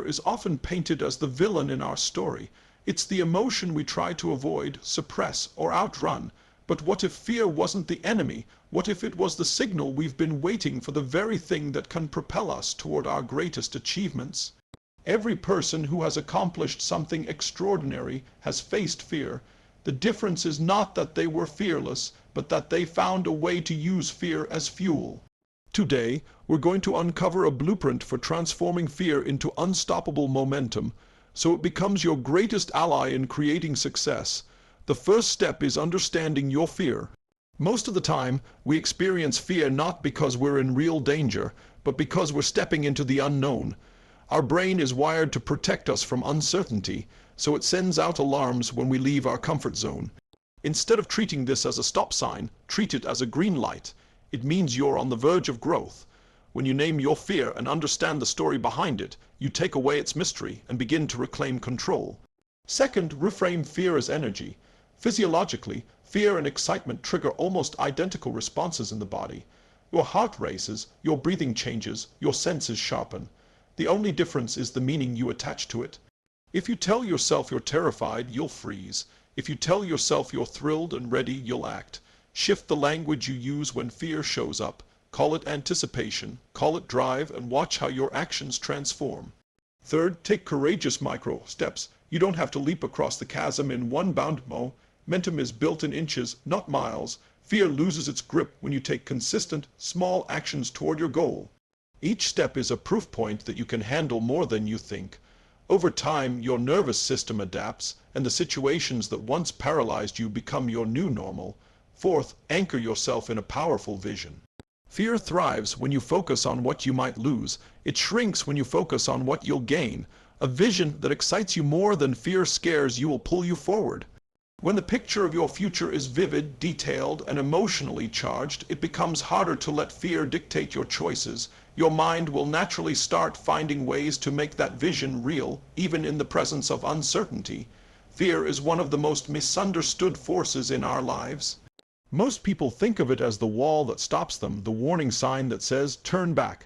is often painted as the villain in our story. It's the emotion we try to avoid, suppress, or outrun. But what if fear wasn't the enemy? What if it was the signal we've been waiting for, the very thing that can propel us toward our greatest achievements? Every person who has accomplished something extraordinary has faced fear. The difference is not that they were fearless, but that they found a way to use fear as fuel. Today, we're going to uncover a blueprint for transforming fear into unstoppable momentum, so it becomes your greatest ally in creating success. The first step is understanding your fear. Most of the time, we experience fear not because we're in real danger, but because we're stepping into the unknown. Our brain is wired to protect us from uncertainty, so it sends out alarms when we leave our comfort zone. Instead of treating this as a stop sign, treat it as a green light. It means you're on the verge of growth. When you name your fear and understand the story behind it, you take away its mystery and begin to reclaim control. Second, reframe fear as energy. Physiologically, fear and excitement trigger almost identical responses in the body. Your heart races, your breathing changes, your senses sharpen. The only difference is the meaning you attach to it. If you tell yourself you're terrified, you'll freeze. If you tell yourself you're thrilled and ready, you'll act. Shift the language you use when fear shows up. Call it anticipation, call it drive, and watch how your actions transform. Third, take courageous micro steps. You don't have to leap across the chasm in one bound. Momentum is built in inches, not miles. Fear loses its grip when you take consistent, small actions toward your goal. Each step is a proof point that you can handle more than you think. Over time, your nervous system adapts, and the situations that once paralyzed you become your new normal. Fourth, anchor yourself in a powerful vision. Fear thrives when you focus on what you might lose. It shrinks when you focus on what you'll gain. A vision that excites you more than fear scares you will pull you forward. When the picture of your future is vivid, detailed, and emotionally charged, it becomes harder to let fear dictate your choices. Your mind will naturally start finding ways to make that vision real, even in the presence of uncertainty. Fear is one of the most misunderstood forces in our lives. Most people think of it as the wall that stops them, the warning sign that says, turn back.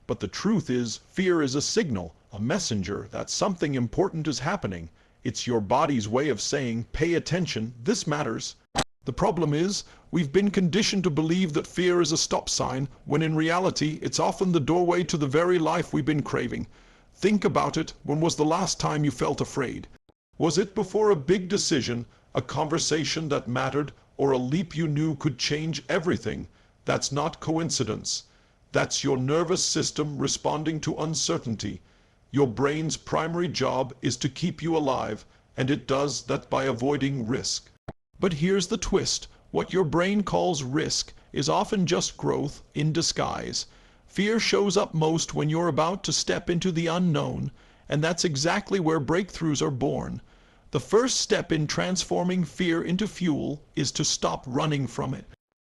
But the truth is, fear is a signal, a messenger that something important is happening. It's your body's way of saying, pay attention, this matters. The problem is, we've been conditioned to believe that fear is a stop sign, when in reality, it's often the doorway to the very life we've been craving. Think about it. When was the last time you felt afraid? Was it before a big decision, a conversation that mattered, or a leap you knew could change everything? That's not coincidence. That's your nervous system responding to uncertainty. Your brain's primary job is to keep you alive, and it does that by avoiding risk. But here's the twist. What your brain calls risk is often just growth in disguise. Fear shows up most when you're about to step into the unknown, and that's exactly where breakthroughs are born. The first step in transforming fear into fuel is to stop running from it.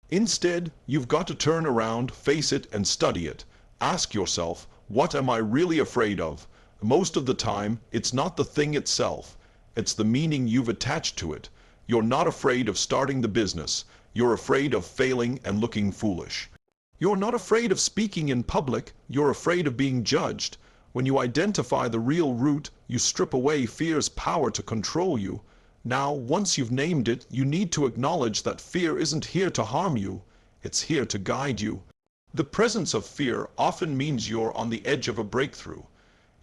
Instead, you've got to turn around, face it, and study it. Ask yourself, what am I really afraid of? Most of the time, it's not the thing itself. It's the meaning you've attached to it. You're not afraid of starting the business. You're afraid of failing and looking foolish. You're not afraid of speaking in public. You're afraid of being judged. When you identify the real root, you strip away fear's power to control you. Now, once you've named it, you need to acknowledge that fear isn't here to harm you. It's here to guide you. The presence of fear often means you're on the edge of a breakthrough.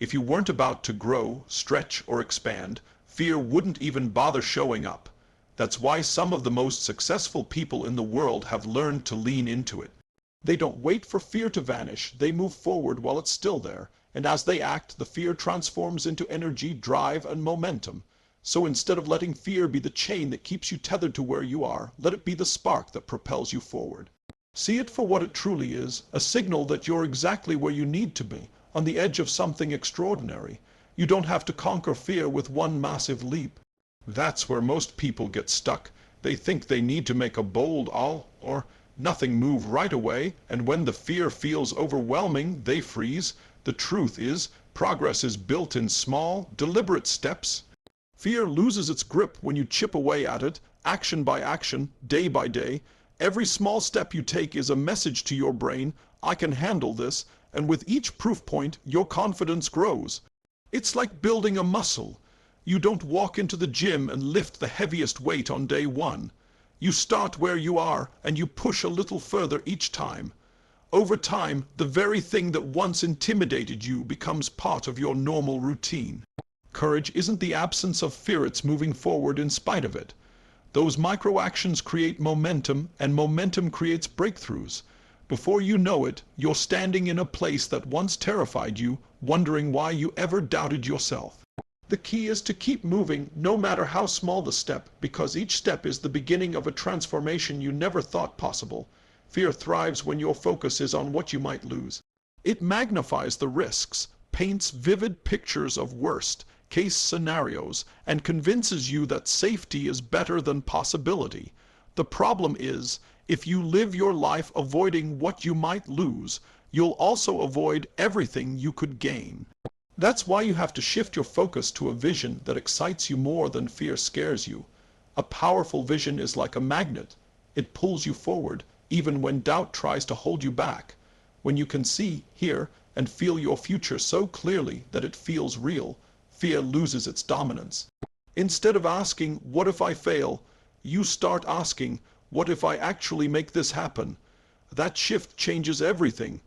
If you weren't about to grow, stretch, or expand, fear wouldn't even bother showing up. That's why some of the most successful people in the world have learned to lean into it. They don't wait for fear to vanish. They move forward while it's still there. And as they act, the fear transforms into energy, drive, and momentum. So instead of letting fear be the chain that keeps you tethered to where you are, let it be the spark that propels you forward. See it for what it truly is, a signal that you're exactly where you need to be, on the edge of something extraordinary. You don't have to conquer fear with one massive leap. That's where most people get stuck. They think they need to make a bold all or nothing move right away, and when the fear feels overwhelming, they freeze. The truth is, progress is built in small, deliberate steps. Fear loses its grip when you chip away at it, action by action, day by day. Every small step you take is a message to your brain, I can handle this, and with each proof point, your confidence grows. It's like building a muscle. You don't walk into the gym and lift the heaviest weight on day one. You start where you are and you push a little further each time. Over time, the very thing that once intimidated you becomes part of your normal routine. Courage isn't the absence of fear, it's moving forward in spite of it. Those micro actions create momentum, and momentum creates breakthroughs. Before you know it, you're standing in a place that once terrified you, wondering why you ever doubted yourself. The key is to keep moving, no matter how small the step, because each step is the beginning of a transformation you never thought possible. Fear thrives when your focus is on what you might lose. It magnifies the risks, paints vivid pictures of worst-case scenarios, and convinces you that safety is better than possibility. The problem is, if you live your life avoiding what you might lose, you'll also avoid everything you could gain. That's why you have to shift your focus to a vision that excites you more than fear scares you. A powerful vision is like a magnet. It pulls you forward, even when doubt tries to hold you back. When you can see, hear, and feel your future so clearly that it feels real, fear loses its dominance. Instead of asking, "What if I fail?" you start asking, "What if I actually make this happen?" That shift changes everything.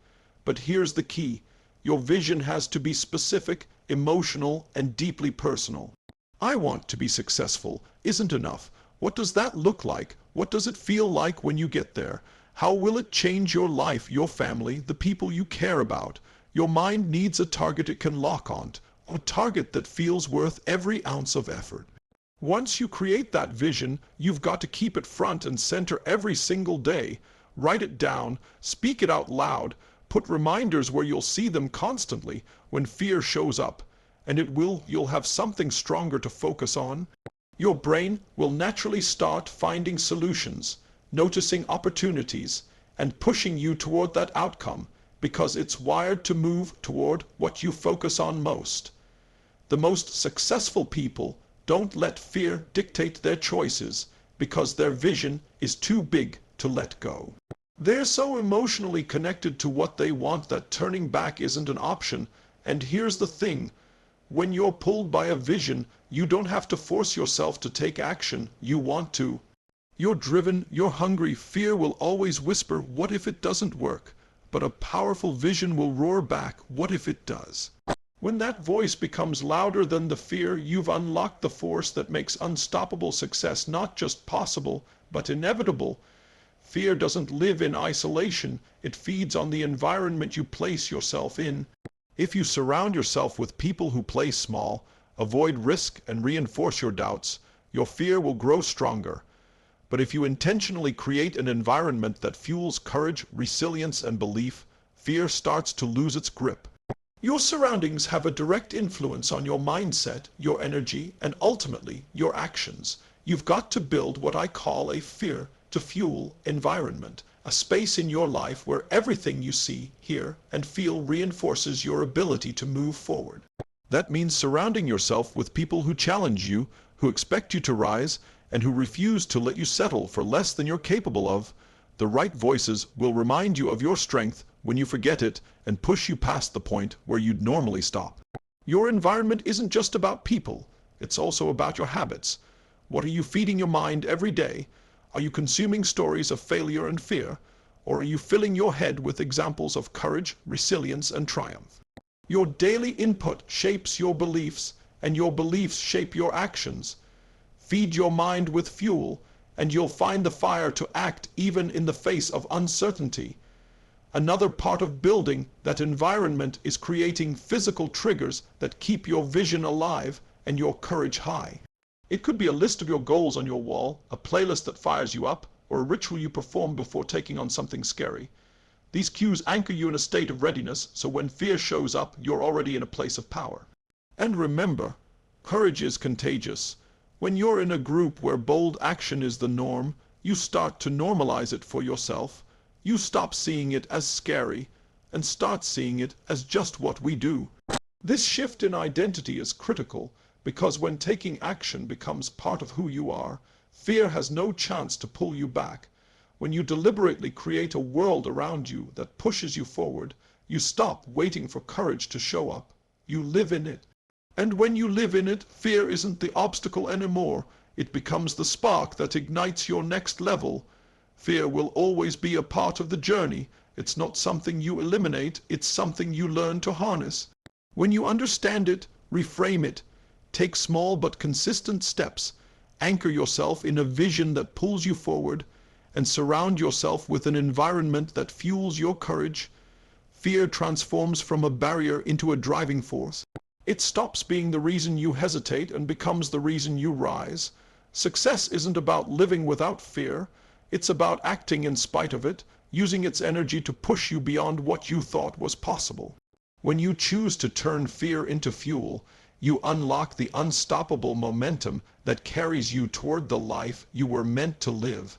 But here's the key. Your vision has to be specific, emotional, and deeply personal. "I want to be successful" isn't enough. What does that look like? What does it feel like when you get there? How will it change your life, your family, the people you care about? Your mind needs a target it can lock on, a target that feels worth every ounce of effort. Once you create that vision, you've got to keep it front and center every single day. Write it down, speak it out loud, put reminders where you'll see them constantly when fear shows up, and you'll have something stronger to focus on. Your brain will naturally start finding solutions, noticing opportunities, and pushing you toward that outcome, because it's wired to move toward what you focus on most. The most successful people don't let fear dictate their choices because their vision is too big to let go. They're so emotionally connected to what they want that turning back isn't an option. And here's the thing. When you're pulled by a vision, you don't have to force yourself to take action. You want to. You're driven, you're hungry. Fear will always whisper, "What if it doesn't work?" But a powerful vision will roar back, "What if it does?" When that voice becomes louder than the fear, you've unlocked the force that makes unstoppable success not just possible, but inevitable. Fear doesn't live in isolation. It feeds on the environment you place yourself in. If you surround yourself with people who play small, avoid risk, and reinforce your doubts, your fear will grow stronger. But if you intentionally create an environment that fuels courage, resilience, and belief, fear starts to lose its grip. Your surroundings have a direct influence on your mindset, your energy, and ultimately your actions. You've got to build what I call a fear to fuel environment, a space in your life where everything you see, hear, and feel reinforces your ability to move forward. That means surrounding yourself with people who challenge you, who expect you to rise, and who refuse to let you settle for less than you're capable of. The right voices will remind you of your strength when you forget it and push you past the point where you'd normally stop. Your environment isn't just about people. It's also about your habits. What are you feeding your mind every day? Are you consuming stories of failure and fear? Or are you filling your head with examples of courage, resilience, and triumph? Your daily input shapes your beliefs, and your beliefs shape your actions. Feed your mind with fuel, and you'll find the fire to act even in the face of uncertainty. Another part of building that environment is creating physical triggers that keep your vision alive and your courage high. It could be a list of your goals on your wall, a playlist that fires you up, or a ritual you perform before taking on something scary. These cues anchor you in a state of readiness, so when fear shows up, you're already in a place of power. And remember, courage is contagious. When you're in a group where bold action is the norm, you start to normalize it for yourself. You stop seeing it as scary and start seeing it as just what we do. This shift in identity is critical because when taking action becomes part of who you are, fear has no chance to pull you back. When you deliberately create a world around you that pushes you forward, you stop waiting for courage to show up. You live in it. And when you live in it, fear isn't the obstacle anymore. It becomes the spark that ignites your next level. Fear will always be a part of the journey. It's not something you eliminate, it's something you learn to harness. When you understand it, reframe it. Take small but consistent steps. Anchor yourself in a vision that pulls you forward, and surround yourself with an environment that fuels your courage. Fear transforms from a barrier into a driving force. It stops being the reason you hesitate and becomes the reason you rise. Success isn't about living without fear. It's about acting in spite of it, using its energy to push you beyond what you thought was possible. When you choose to turn fear into fuel, you unlock the unstoppable momentum that carries you toward the life you were meant to live.